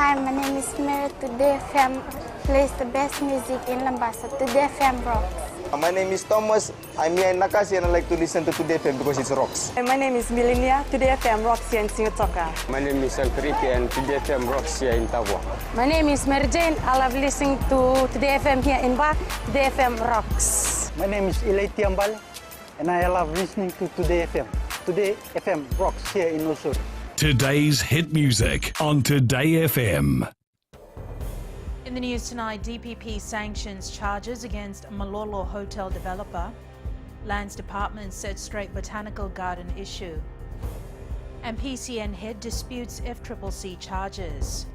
Hi, my name is Mary. Today FM plays the best music in Lambasa. Today FM rocks. My name is Thomas. I'm here in Nakasi and I like to listen to Today FM because it rocks. My name is Milenia. Today FM rocks here in Singatoka. My name is Alfripi and Today FM rocks here in Tabwa. My name is Mary Jane. I love listening to Today FM here in Ba. Today FM rocks. My name is Ilay Tiambal and I love listening to Today FM. Today FM rocks here in Osur. Today's hit music on Today FM. In the news tonight, DPP sanctions charges against Malolo hotel developer. Lands Department set straight Botanical Garden issue. And PCN head disputes FCCC charges.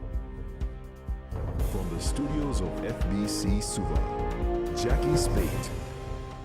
From the studios of FBC Suva, Jackie Spade.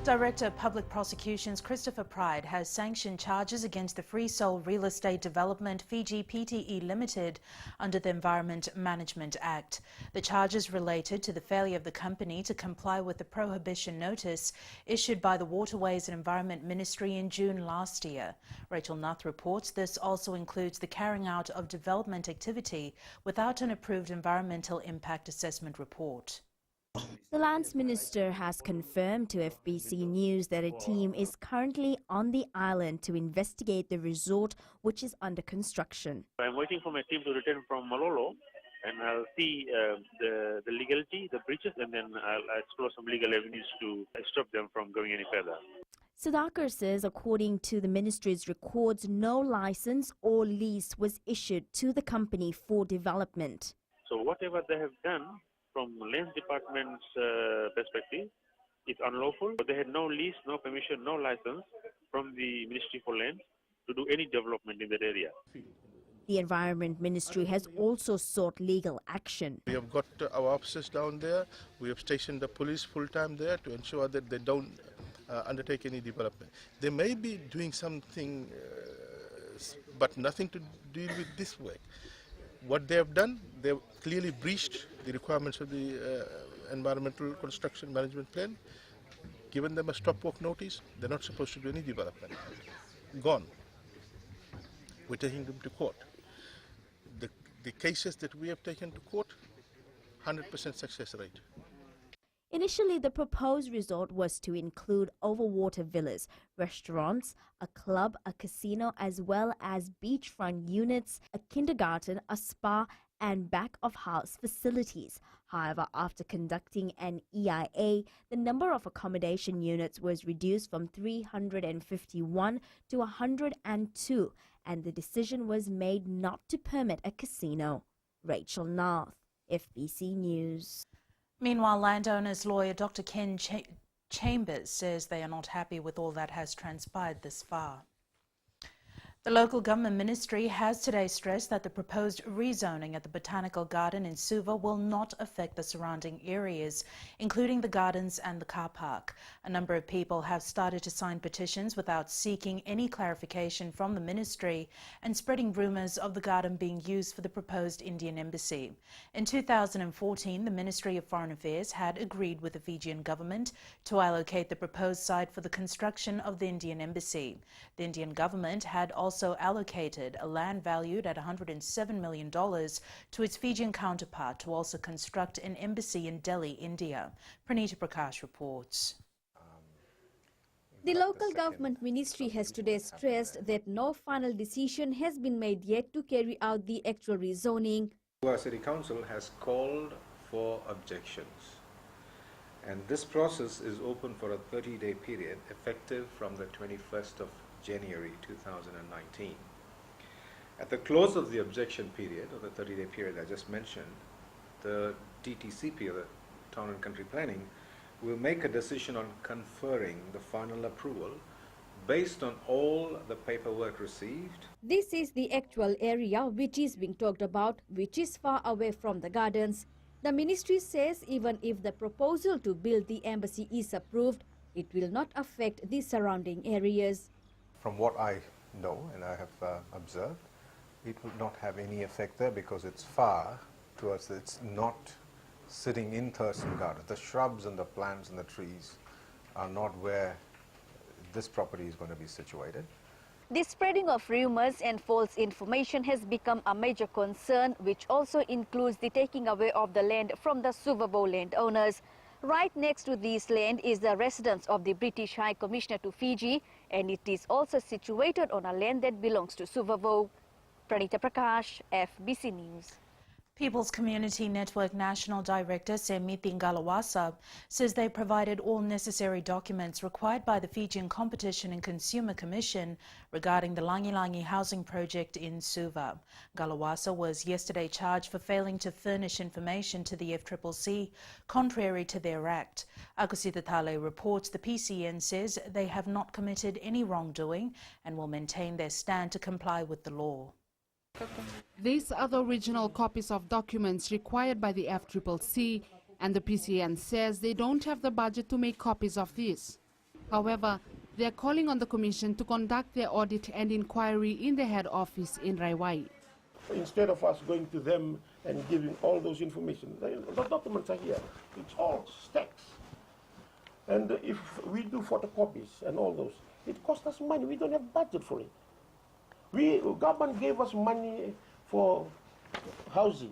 Director of Public Prosecutions Christopher Pride has sanctioned charges against the freesold real estate development Fiji Pte Limited under the Environment Management Act. The charges related to the failure of the company to comply with the prohibition notice issued by the Waterways and Environment Ministry in June last year. Rachel Nath reports this also includes the carrying out of development activity without an approved environmental impact assessment report. The Lands Minister has confirmed to FBC News that a team is currently on the island to investigate the resort, which is under construction. I'm waiting for my team to return from Malolo, and I'll see the legality, the breaches, and then I'll explore some legal avenues to stop them from going any further. Sudhakar says, according to the ministry's records, no license or lease was issued to the company for development. So whatever they have done, from Lands Department's perspective, it's unlawful. But they had no lease, no permission, no license from the Ministry for Land to do any development in that area. The Environment Ministry has also sought legal action. We have got our officers down there. We have stationed the police full-time there to ensure that they don't undertake any development. They may be doing something, but nothing to deal with this work. What they have done, they have clearly breached the requirements of the Environmental Construction Management Plan, given them a stop-work notice. They're not supposed to do any development. Gone. We're taking them to court. The cases that we have taken to court, 100% success rate. Initially, the proposed resort was to include overwater villas, restaurants, a club, a casino, as well as beachfront units, a kindergarten, a spa, and back-of-house facilities. However, after conducting an EIA, the number of accommodation units was reduced from 351 to 102, and the decision was made not to permit a casino. Rachel Nath, FBC News. Meanwhile, landowners' lawyer Dr. Ken Chambers says they are not happy with all that has transpired this far. The local government ministry has today stressed that the proposed rezoning at the Botanical Garden in Suva will not affect the surrounding areas, including the gardens and the car park. A number of people have started to sign petitions without seeking any clarification from the ministry and spreading rumours of the garden being used for the proposed Indian embassy. In 2014, the Ministry of Foreign Affairs had agreed with the Fijian government to allocate the proposed site for the construction of the Indian embassy. The Indian government had also allocated a land valued at $107 million to its Fijian counterpart to also construct an embassy in Delhi, India. Pranita Prakash reports. The local government ministry has today stressed that no final decision has been made yet to carry out the actual rezoning. Our City Council has called for objections, and this process is open for a 30-day period effective from the 21st of January 2019. At the close of the objection period, or the 30-day period I just mentioned, the DTCP, or the Town and Country Planning, will make a decision on conferring the final approval based on all the paperwork received. This is the actual area which is being talked about, which is far away from the gardens. The ministry says even if the proposal to build the embassy is approved, it will not affect the surrounding areas. From what I know and I have observed, it will not have any effect there because it's far to us. It's not sitting in Thurston Garden. The shrubs and the plants and the trees are not where this property is going to be situated. The spreading of rumors and false information has become a major concern, which also includes the taking away of the land from the Suvavo landowners. Right next to this land is the residence of the British High Commissioner to Fiji, and it is also situated on a land that belongs to Suvavo. Pranita Prakash, FBC News. People's Community Network National Director Semiti Ngalawasa says they provided all necessary documents required by the Fijian Competition and Consumer Commission regarding the Langi Langi housing project in Suva. Ngalawasa was yesterday charged for failing to furnish information to the FCCC, contrary to their act. Akusita reports the PCN says they have not committed any wrongdoing and will maintain their stand to comply with the law. These are the original copies of documents required by the FCCC, and the PCN says they don't have the budget to make copies of these. However, they are calling on the Commission to conduct their audit and inquiry in the head office in Raiwai. Instead of us going to them and giving all those information, the documents are here. It's all stacks. And if we do photocopies and all those, it costs us money. We don't have budget for it. Government gave us money for housing.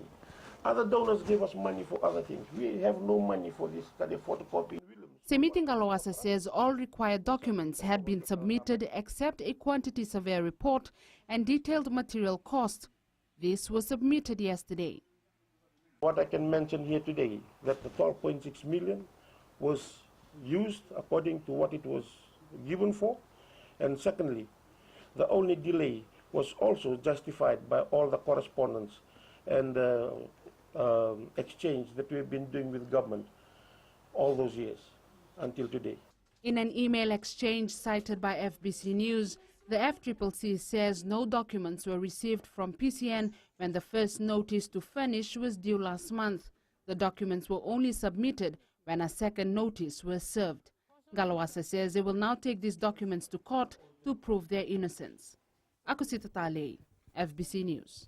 Other donors gave us money for other things. We have no money for this kind of photocopy. Semiti Ngalawasa says all required documents had been submitted except a quantity survey report and detailed material cost. This was submitted yesterday. What I can mention here today, that the 12.6 million was used according to what it was given for. And secondly, the only delay was also justified by all the correspondence and exchange that we've been doing with government all those years until today. In an email exchange cited by FBC News, the FCCC says no documents were received from PCN when the first notice to furnish was due last month. The documents were only submitted when a second notice was served. Ngalawasa says they will now take these documents to court to prove their innocence. Akusita Tale, FBC News.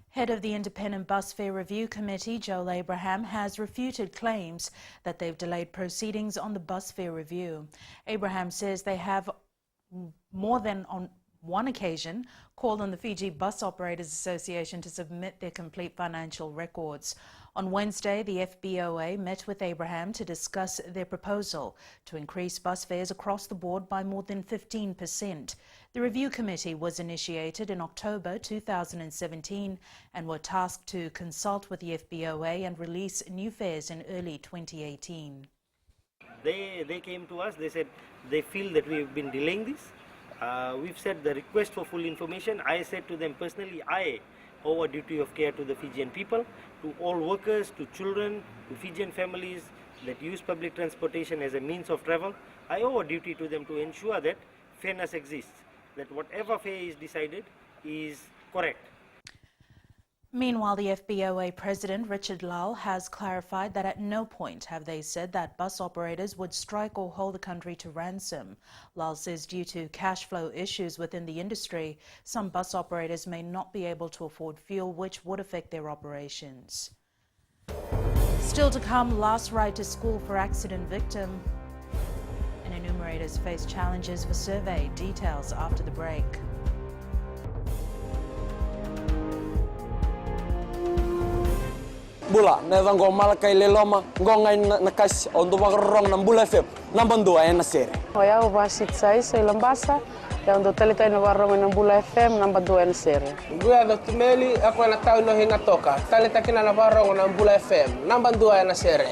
Head of the Independent Bus Fare Review Committee, Joel Abraham, has refuted claims that they've delayed proceedings on the bus fare review. Abraham says they have more than on one occasion called on the Fiji Bus Operators Association to submit their complete financial records. On Wednesday, the FBOA met with Abraham to discuss their proposal to increase bus fares across the board by more than 15%. The review committee was initiated in October 2017 and were tasked to consult with the FBOA and release new fares in early 2018. They came to us, they said they feel that we've been delaying this. We've said the request for full information. I said to them personally, I owe a duty of care to the Fijian people, to all workers, to children, to Fijian families that use public transportation as a means of travel. I owe a duty to them to ensure that fairness exists, that whatever fare is decided is correct. Meanwhile, the FBOA President Richard Lal has clarified that at no point have they said that bus operators would strike or hold the country to ransom. Lal says due to cash flow issues within the industry, some bus operators may not be able to afford fuel, which would affect their operations. Still to come, last ride to school for accident victim. And enumerators face challenges for survey. Details after the break. Bula, neva ngo malakai leloma, ngo ngai nakas ondo wagrong ng Bula FM, nambang dua na sere. Hoya ubasit sai lambasa, ya ondo talita na warong ng Bula FM, nambang dua na sere. Gua do tumeli, ako na tao no hinga toka, talita kina na warong ng Bula FM, nambang dua na sere.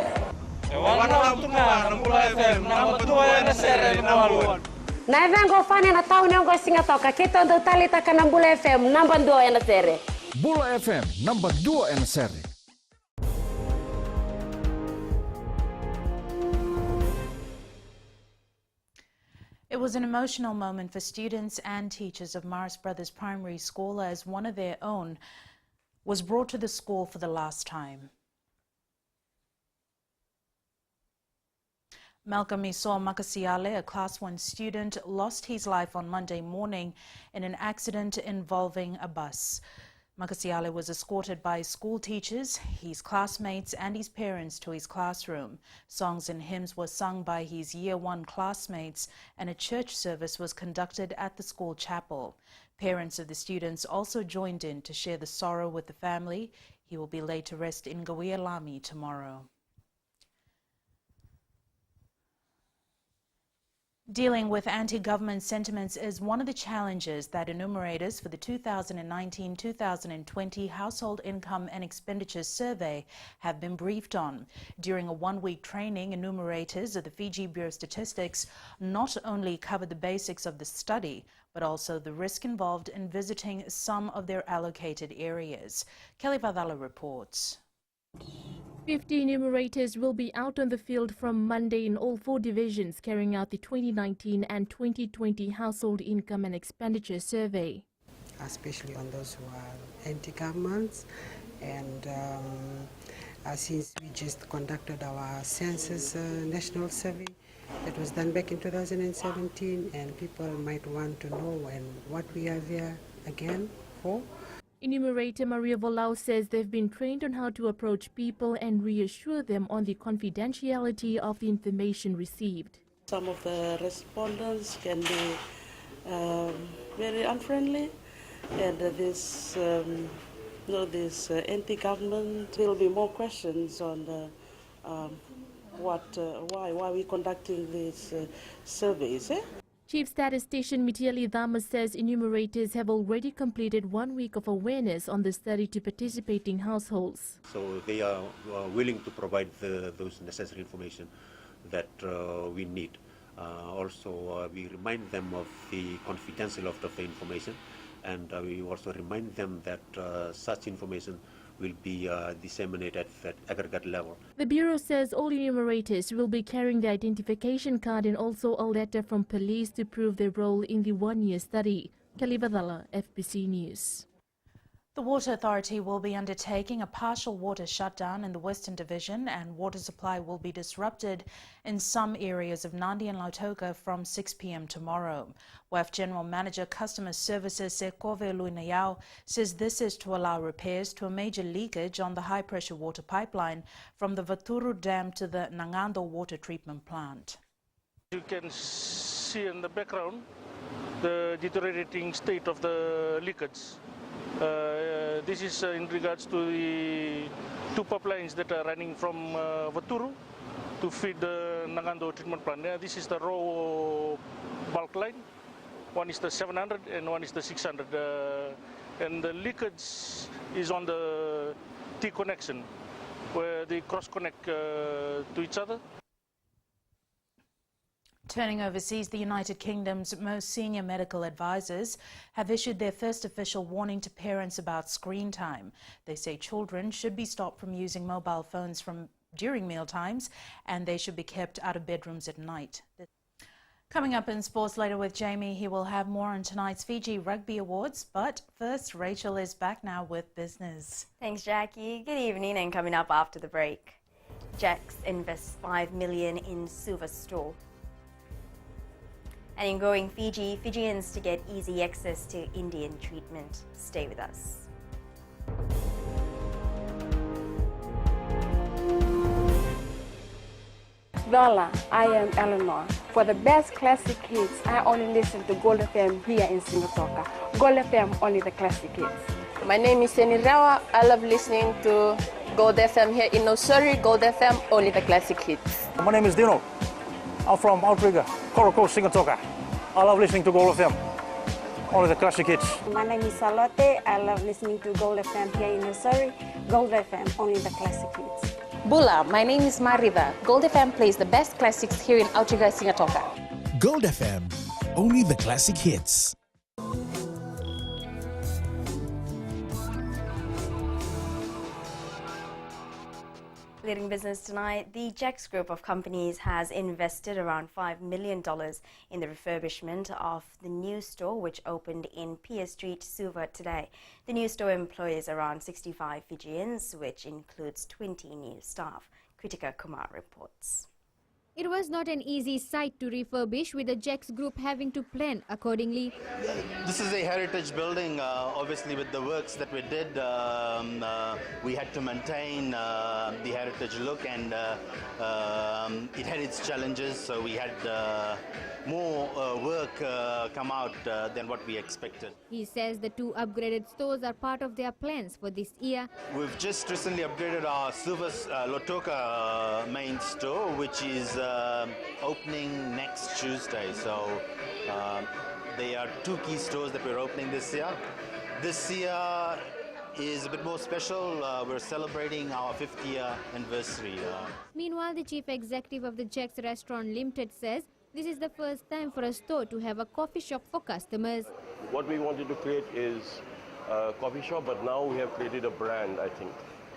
Wana tuma ng Bula FM, nambang dua na sere nawaluan. Na vengo fane na tao ngo singa toka, kito ondo talita ka ng Bula FM, nambang dua na sere. Bula FM, nambang dua na sere. It was an emotional moment for students and teachers of Morris Brothers Primary School as one of their own was brought to the school for the last time. Malcolm Iso Makasiale, a Class 1 student, lost his life on Monday morning in an accident involving a bus. Makasiale was escorted by school teachers, his classmates and his parents to his classroom. Songs and hymns were sung by his Year 1 classmates and a church service was conducted at the school chapel. Parents of the students also joined in to share the sorrow with the family. He will be laid to rest in Gawialami tomorrow. Dealing with anti-government sentiments is one of the challenges that enumerators for the 2019-2020 Household Income and Expenditure Survey have been briefed on. During a one-week training, enumerators of the Fiji Bureau of Statistics not only covered the basics of the study, but also the risk involved in visiting some of their allocated areas. Kelly Vadala reports. 50 enumerators will be out on the field from Monday in all 4 divisions carrying out the 2019 and 2020 Household Income and Expenditure Survey. Especially on those who are anti-governments, and since we just conducted our census national survey that was done back in 2017, and people might want to know and what we are there again for. Enumerator Maria Volau says they've been trained on how to approach people and reassure them on the confidentiality of the information received. Some of the respondents can be very unfriendly, and this anti-government. There will be more questions on the why we're conducting these surveys. Chief Statistician Mitiali Dama says enumerators have already completed 1 week of awareness on the study to participating households. So they are willing to provide those necessary information that we need. Also, we remind them of the confidentiality of the information, and we also remind them that such information will be disseminated at aggregate level. The Bureau says all enumerators will be carrying the identification card and also a letter from police to prove their role in the one-year study. Kalibadala, FBC News. The Water Authority will be undertaking a partial water shutdown in the Western Division, and water supply will be disrupted in some areas of Nandi and Lautoka from 6 p.m. tomorrow. WAF General Manager Customer Services Sekove Luinayao says this is to allow repairs to a major leakage on the high-pressure water pipeline from the Vaturu Dam to the Nangando water treatment plant. You can see in the background the deteriorating state of the leakage. This is in regards to the 2 pipelines that are running from Vaturu to feed the Nangando treatment plant. This is the raw bulk line. One is the 700 and one is the 600. And the leakage is on the T connection, where they cross-connect to each other. Turning overseas, the United Kingdom's most senior medical advisors have issued their first official warning to parents about screen time. They say children should be stopped from using mobile phones during meal times, and they should be kept out of bedrooms at night. Coming up in sports later with Jamie, he will have more on tonight's Fiji Rugby Awards. But first, Rachel is back now with business. Thanks, Jackie. Good evening, and coming up after the break, Jax invests $5 million in Suva store. And in growing Fiji, Fijians to get easy access to Indian treatment. Stay with us. Lola, I am Eleanor. For the best classic hits, I only listen to Gold FM here in Singatoka. Gold FM, only the classic hits. My name is Seni Rawa. I love listening to Gold FM here in Nosuri. Gold FM, only the classic hits. My name is Dino. I'm from Outrigger, Coral Coast, Singatoka. I love listening to Gold FM, only the classic hits. My name is Salote. I love listening to Gold FM here in Nosuri. Gold FM, only the classic hits. Bula, my name is Mariva. Gold FM plays the best classics here in Outrigger, Singatoka. Gold FM, only the classic hits. Leading business tonight, the Jax Group of companies has invested around $5 million in the refurbishment of the new store, which opened in Pier Street, Suva today. The new store employs around 65 Fijians, which includes 20 new staff. Kritika Kumar reports. It was not an easy site to refurbish, with the Jax Group having to plan accordingly. This is a heritage building. Obviously, with the works that we did, we had to maintain the heritage look, and it had its challenges. So we had more work come out than what we expected. He says the 2 upgraded stores are part of their plans for this year. We've just recently upgraded our Silver Lotoka main store, which is opening next Tuesday. So there are 2 key stores that we're opening this year. This year is a bit more special. We're celebrating our 50th anniversary. Meanwhile, the chief executive of the Jax Restaurant Limited says this is the first time for a store to have a coffee shop for customers. What we wanted to create is a coffee shop, but now we have created a brand, I think.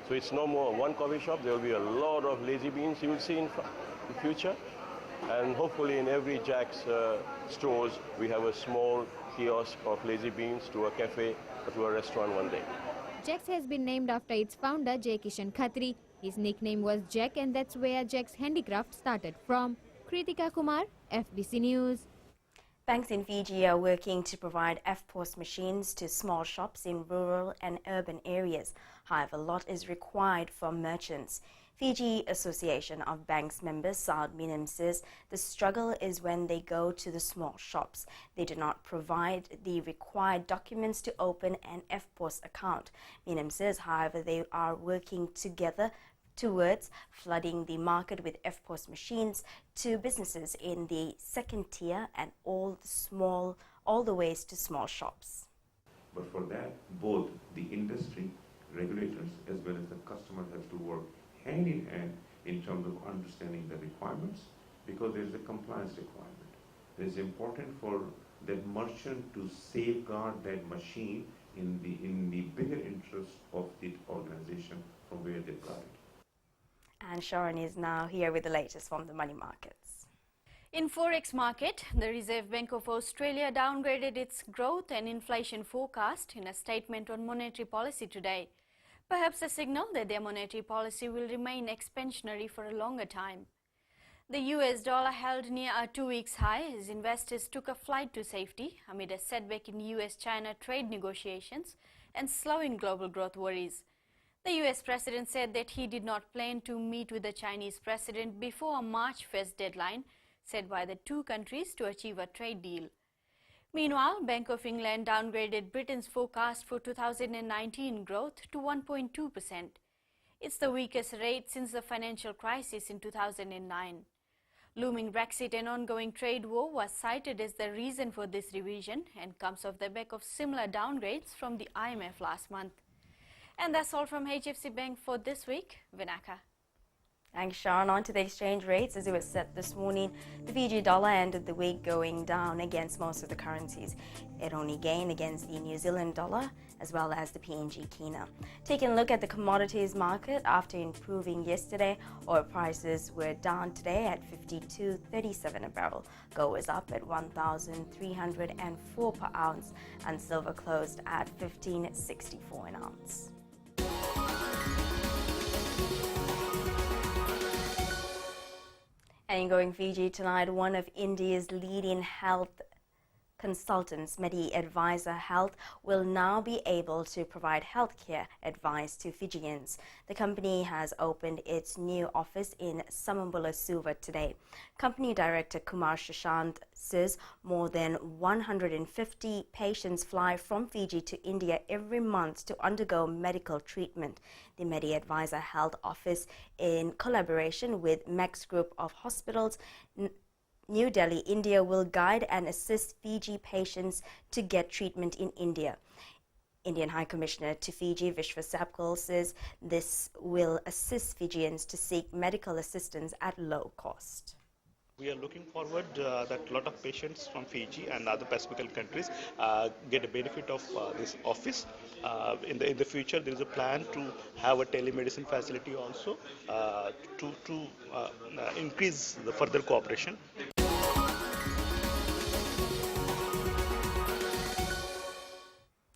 So it's no more one coffee shop. There will be a lot of Lazy Beans you will see in the future. And hopefully in every Jax stores, we have a small kiosk of Lazy Beans to a cafe or to a restaurant one day. Jax has been named after its founder, Jai Kishan Khatri. His nickname was Jack, and that's where Jax Handicraft started from. Kritika Kumar, FBC News. Banks in Fiji are working to provide FPOS machines to small shops in rural and urban areas. However, a lot is required from merchants. Fiji Association of Banks members Saad Minam says the struggle is when they go to the small shops. They do not provide the required documents to open an FPOS account. Minam says, however, they are working together towards flooding the market with FPOS machines to businesses in the second tier and all the ways to small shops. But for that, both the industry, regulators, as well as the customer have to work hand in hand in terms of understanding the requirements, because there is a compliance requirement. It is important for that merchant to safeguard that machine in the bigger interest of the organization from where they got it. And Sharon is now here with the latest from the money markets. In Forex market, the Reserve Bank of Australia downgraded its growth and inflation forecast in a statement on monetary policy today. Perhaps a signal that their monetary policy will remain expansionary for a longer time. The US dollar held near a 2-week high as investors took a flight to safety amid a setback in US-China trade negotiations and slowing global growth worries. The US president said that he did not plan to meet with the Chinese president before a March 1st deadline set by the 2 countries to achieve a trade deal. Meanwhile, Bank of England downgraded Britain's forecast for 2019 growth to 1.2%. It's the weakest rate since the financial crisis in 2009. Looming Brexit and ongoing trade war was cited as the reason for this revision and comes off the back of similar downgrades from the IMF last month. And that's all from HFC Bank for this week. Vinaka. Thanks, Sharon. On to the exchange rates. As it was set this morning, the Fiji dollar ended the week going down against most of the currencies. It only gained against the New Zealand dollar as well as the PNG Kina. Taking a look at the commodities market, after improving yesterday, oil prices were down today at $52.37 a barrel. Gold was up at $1,304 per ounce, and silver closed at $15.64 an ounce. And going Fiji tonight, one of India's leading health consultants, Medi Advisor Health, will now be able to provide healthcare advice to Fijians. The company has opened its new office in Samambula Suva today. Company Director Kumar Shashant says more than 150 patients fly from Fiji to India every month to undergo medical treatment. The Medi Advisor Health office, in collaboration with Max Group of Hospitals, New Delhi, India, will guide and assist Fiji patients to get treatment in India. Indian High Commissioner to Fiji, Vishwa Sapkal, says this will assist Fijians to seek medical assistance at low cost. We are looking forward that a lot of patients from Fiji and other Pacific countries get a benefit of this office. In the future, there is a plan to have a telemedicine facility also to increase the further cooperation.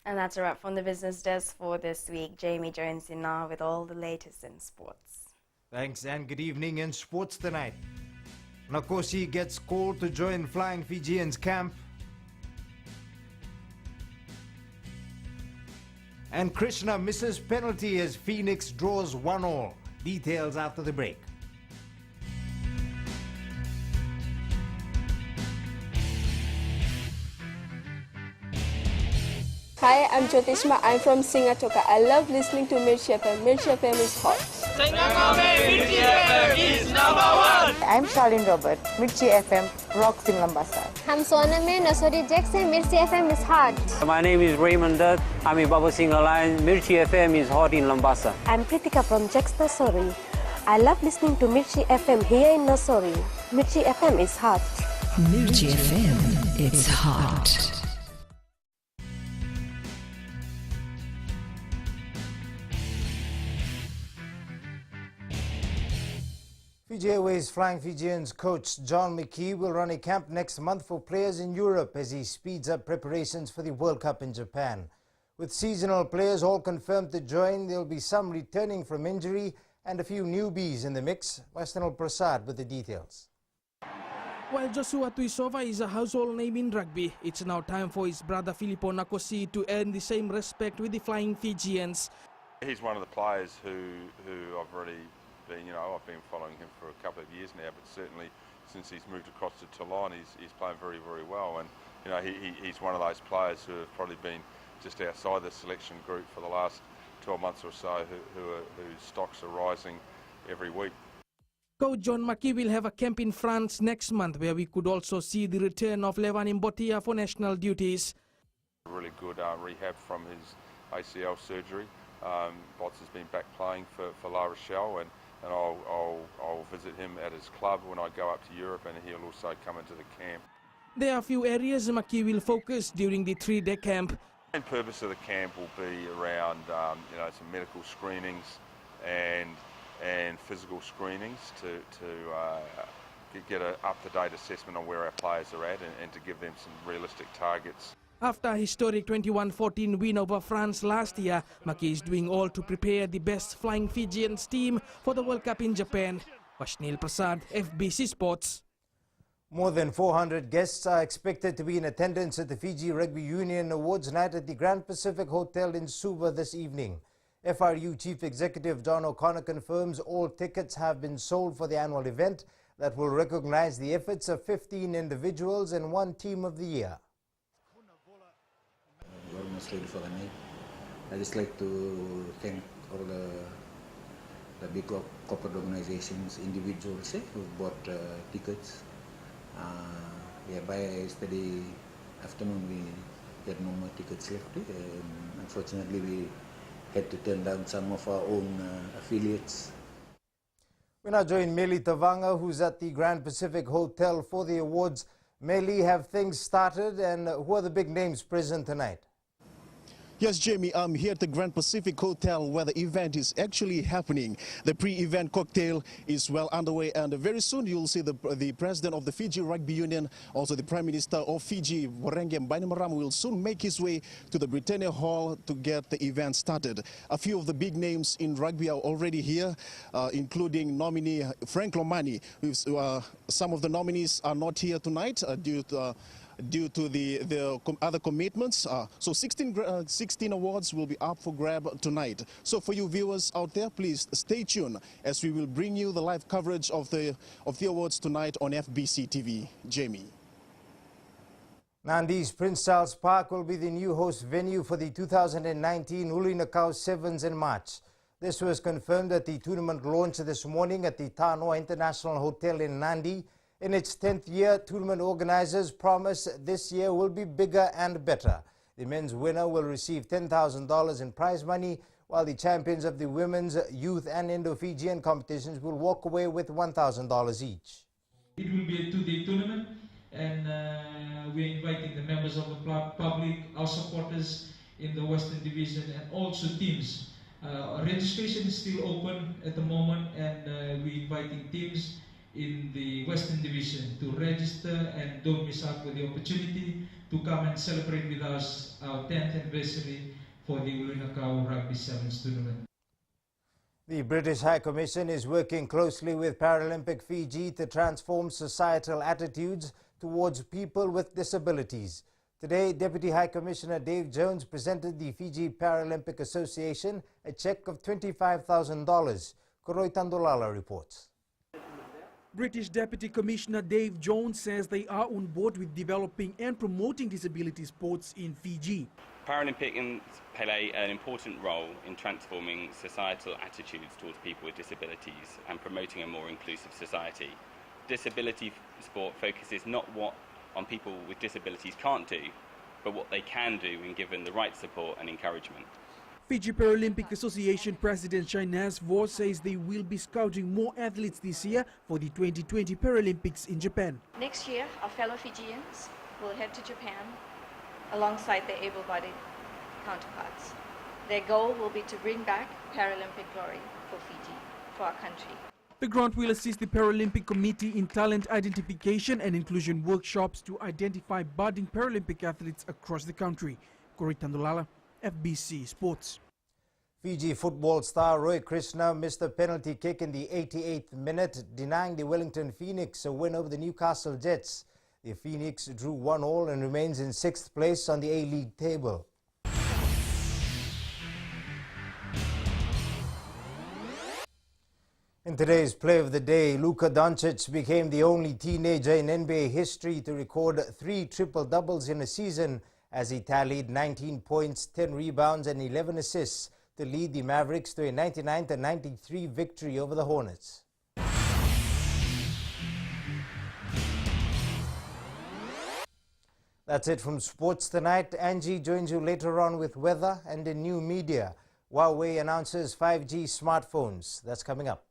And that's a wrap from the business desk for this week. Jamie Jones in now with all the latest in sports. Thanks, and good evening in sports tonight. Nakosi gets called to join Flying Fijians camp. And Krishna misses penalty as Phoenix draws 1-1. Details after the break. Hi, I'm Jyotishma. I'm from Singatoka. I love listening to Mirchi FM. Mirchi FM is hot. Mirchi FM is #1. I'm Charlene Robert. Mirchi FM rocks in Lambasa. I'm Soname Nasori Jackson. Mirchi FM is hot. My name is Raymond Dutt. I'm in Baba Singh Alliance. Mirchi FM is hot in Lambasa. I'm Pritika from Jax Nasori. I love listening to Mirchi FM here in Nasori. Mirchi FM is hot. Mirchi FM, it's hot. Fiji Airways Flying Fijians coach John McKee will run a camp next month for players in Europe as he speeds up preparations for the World Cup in Japan. With seasonal players all confirmed to join, there will be some returning from injury and a few newbies in the mix. Vastanal Prasad with the details. While Joshua Tuisova is a household name in rugby, it's now time for his brother Filippo Nakosi to earn the same respect with the Flying Fijians. He's one of the players who I've already I've been following him for a couple of years now, but certainly since he's moved across to Toulon, he's playing very, very well. And he's one of those players who have probably been just outside the selection group for the last 12 months or so, whose stocks are rising every week. Coach John McKee will have a camp in France next month, where we could also see the return of Levan Mbotia for national duties. A really good rehab from his ACL surgery. Bots has been back playing for La Rochelle, and I'll visit him at his club when I go up to Europe, and he'll also come into the camp. There are a few areas McKee will focus during the 3-day camp. The main purpose of the camp will be around some medical screenings and physical screenings to get an up-to-date assessment on where our players are at and to give them some realistic targets. After a historic 21-14 win over France last year, McKee is doing all to prepare the best Flying Fijians team for the World Cup in Japan. Vashnil Prasad, FBC Sports. More than 400 guests are expected to be in attendance at the Fiji Rugby Union Awards night at the Grand Pacific Hotel in Suva this evening. FRU Chief Executive John O'Connor confirms all tickets have been sold for the annual event that will recognize the efforts of 15 individuals and 1 team of the year. We're almost ready for the night. I just like to thank all the big corporate organizations, individuals who bought tickets. By yesterday afternoon we had no more tickets left. Unfortunately, we had to turn down some of our own affiliates. We now join Meli Tavanga, who's at the Grand Pacific Hotel for the awards. Meli, have things started, and who are the big names present tonight? Yes, Jamie, I'm here at the Grand Pacific Hotel where the event is actually happening. The pre-event cocktail is well underway, and very soon you'll see the president of the Fiji Rugby Union, also the Prime Minister of Fiji, Warenge Bainimarama, will soon make his way to the Britannia Hall to get the event started. A few of the big names in rugby are already here, including nominee Frank Lomani. Some of the nominees are not here tonight due to the other commitments. So 16 awards will be up for grab tonight. So for you viewers out there, please stay tuned as we will bring you the live coverage of the awards tonight on FBC TV. Jamie. Nandi's Prince Charles Park will be the new host venue for the 2019 Uli Nakau Sevens in March. This was confirmed at the tournament launch this morning at the Tanoa International Hotel in Nandi. In its 10th year, tournament organizers promise this year will be bigger and better. The men's winner will receive $10,000 in prize money, while the champions of the women's, youth and Indo-Fijian competitions will walk away with $1,000 each. It will be a 2-day tournament, and we're inviting the members of the public, our supporters in the Western Division, and also teams. Registration is still open at the moment, and we're inviting teams in the Western Division to register, and don't miss out with the opportunity to come and celebrate with us our 10th anniversary for the Uli Nakau Rugby Sevens tournament. The British High Commission is working closely with Paralympic Fiji to transform societal attitudes towards people with disabilities. Today, Deputy High Commissioner Dave Jones presented the Fiji Paralympic Association a cheque of $25,000. Koroi Tandolala reports. British Deputy Commissioner Dave Jones says they are on board with developing and promoting disability sports in Fiji. Paralympians play an important role in transforming societal attitudes towards people with disabilities and promoting a more inclusive society. Disability sport focuses not what on people with disabilities can't do, but what they can do when given the right support and encouragement. Fiji Paralympic Association President Shainaz Vos says they will be scouting more athletes this year for the 2020 Paralympics in Japan. Next year, our fellow Fijians will head to Japan alongside their able-bodied counterparts. Their goal will be to bring back Paralympic glory for Fiji, for our country. The grant will assist the Paralympic Committee in talent identification and inclusion workshops to identify budding Paralympic athletes across the country. Koroi Tandolala, FBC Sports. Fiji football star Roy Krishna missed a penalty kick in the 88th minute, denying the Wellington Phoenix a win over the Newcastle Jets. The Phoenix drew 1-1 and remains in 6th place on the A-League table. In today's play of the day, Luka Doncic became the only teenager in NBA history to record 3 triple-doubles in a season as he tallied 19 points, 10 rebounds and 11 assists to lead the Mavericks to a 99-93 victory over the Hornets. That's it from sports tonight. Angie joins you later on with weather and in new media. Huawei announces 5G smartphones. That's coming up.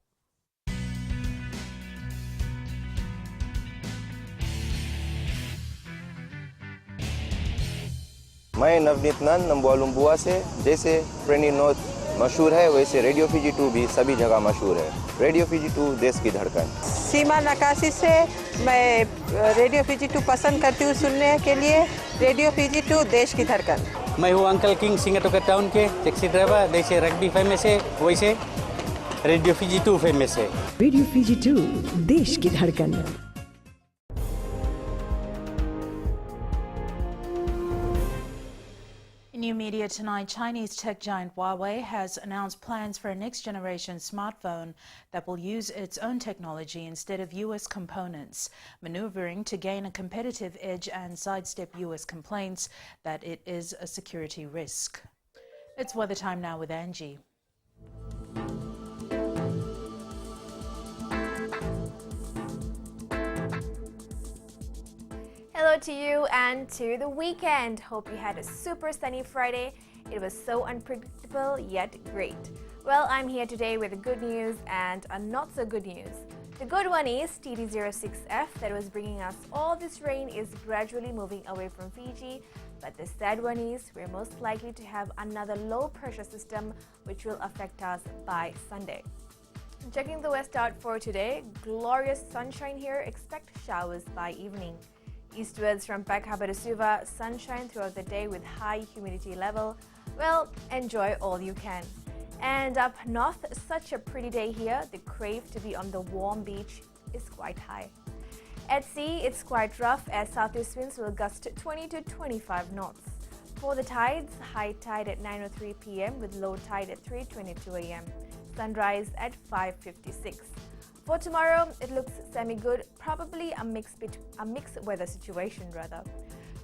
मैं नवनीत नंद नंबुआ से जैसे प्रेनी note मशहूर है वैसे radio Fiji 2 भी सभी जगह मशहूर है। रेडियो फीजी 2 देश की धड़कन। सीमा नकाशी से मैं रेडियो फीजी 2 पसंद करती हूँ सुनने के लिए। रेडियो फीजी 2 देश की धड़कन। मैं हूँ अंकल किंग सिंगाटोका टाउन के टैक्सी ड्राइवर। जैसे रग्बी फेमस है वैसे रेडियो फीजी 2 फेमस है। रेडियो फीजी 2 देश की धड़कन। In new media tonight, Chinese tech giant Huawei has announced plans for a next-generation smartphone that will use its own technology instead of U.S. components, maneuvering to gain a competitive edge and sidestep U.S. complaints that it is a security risk. It's weather time now with Angie. Hello to you and to the weekend. Hope you had a super sunny Friday. It was so unpredictable yet great. Well, I'm here today with the good news and a not so good news. The good one is TD06F that was bringing us all this rain is gradually moving away from Fiji. But the sad one is we're most likely to have another low pressure system which will affect us by Sunday. Checking the west out for today, glorious sunshine here. Expect showers by evening. Eastwards from Peck Harbour to Suva, sunshine throughout the day with high humidity level. Well, enjoy all you can. And up north, such a pretty day here. The crave to be on the warm beach is quite high. At sea, it's quite rough as southeast winds will gust 20 to 25 knots. For the tides, high tide at 9:03 p.m. with low tide at 3:22 a.m. Sunrise at 5:56. For tomorrow, it looks semi-good, probably a mixed weather situation rather.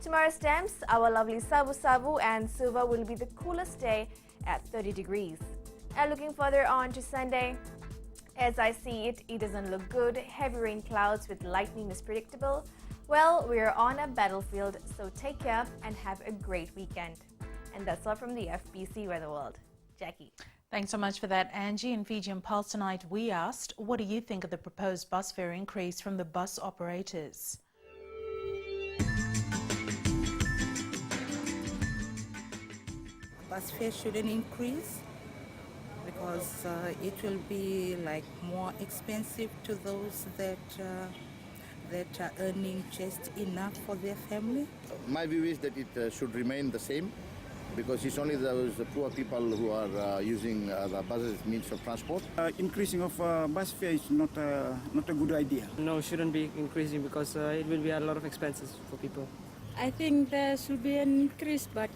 Tomorrow's temps, our lovely Savu Savu and Suva will be the coolest day at 30 degrees. And looking further on to Sunday, as I see it, it doesn't look good. Heavy rain clouds with lightning is predictable. Well, we're on a battlefield, so take care and have a great weekend. And that's all from the FBC Weather World. Jackie. Thanks so much for that, Angie. In Fijian Pulse tonight, we asked, what do you think of the proposed bus fare increase from the bus operators? Bus fare shouldn't increase because it will be like more expensive to those that are earning just enough for their family. My view is that it should remain the same. because it's only those poor people who are using the buses as means of transport. Increasing of bus fare is not a good idea. No, it shouldn't be increasing because it will be a lot of expenses for people. I think there should be an increase, but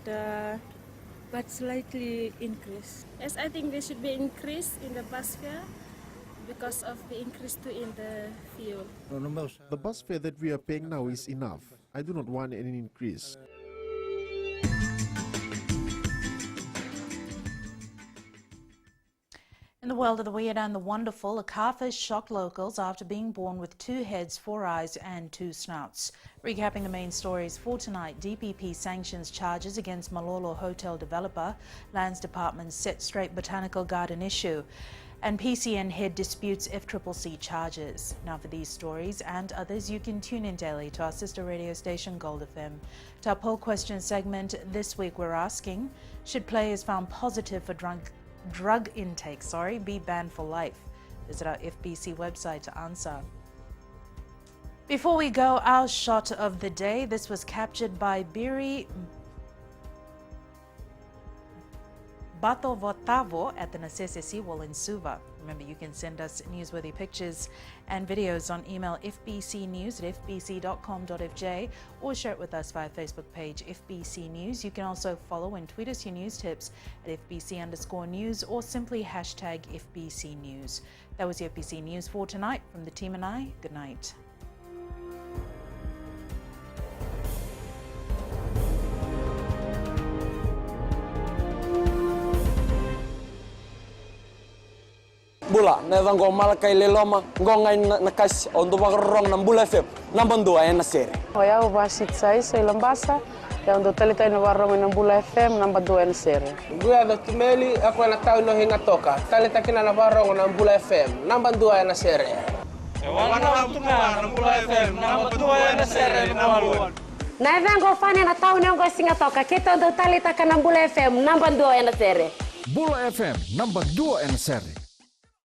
slightly increase. Yes, I think there should be increase in the bus fare because of the increase in the fuel. The bus fare that we are paying now is enough. I do not want any increase. In the world of the weird and the wonderful, a calf has shocked locals after being born with 2 heads, 4 eyes and 2 snouts. Recapping the main stories for tonight, DPP sanctions charges against Malolo hotel developer, Lands Department set straight Botanical Garden issue, and PCN head disputes FCCC charges. Now for these stories and others, you can tune in daily to our sister radio station Gold FM. To our poll question segment, this week we're asking, should players found positive for drug intake, be banned for life? Visit our FBC website to answer. Before we go, our shot of the day. This was captured by Biri Batovotavo at the Nasese Seawall in Suva. Remember, you can send us newsworthy pictures and videos on email fbcnews@fbc.com.fj or share it with us via Facebook page FBC News. You can also follow and tweet us your news tips at FBC_news or simply hashtag FBC News. That was the FBC News for tonight. From the team and I, good night. Bula, nevang gomal kay leloma, ngongai nakas untuk makarong ng Bula FM, nambang 2 ay nasere. Hoya ubasit sai lambasa, ya untuk talita ina warong ng Bula FM nambang 2 ay nasere. Gua do tumeli ako na tao no hinga toka, talita kina na warong ng Bula FM, nambang 2 ay nasere. Wana lang tunga ng Bula FM, nambang 2 ay nasere namuan. Nevang go fani na tao no go singa toka, kita untuk talita ka ng Bula FM, nambang 2 ay nasere. Bula FM, nambang 2 ay nasere.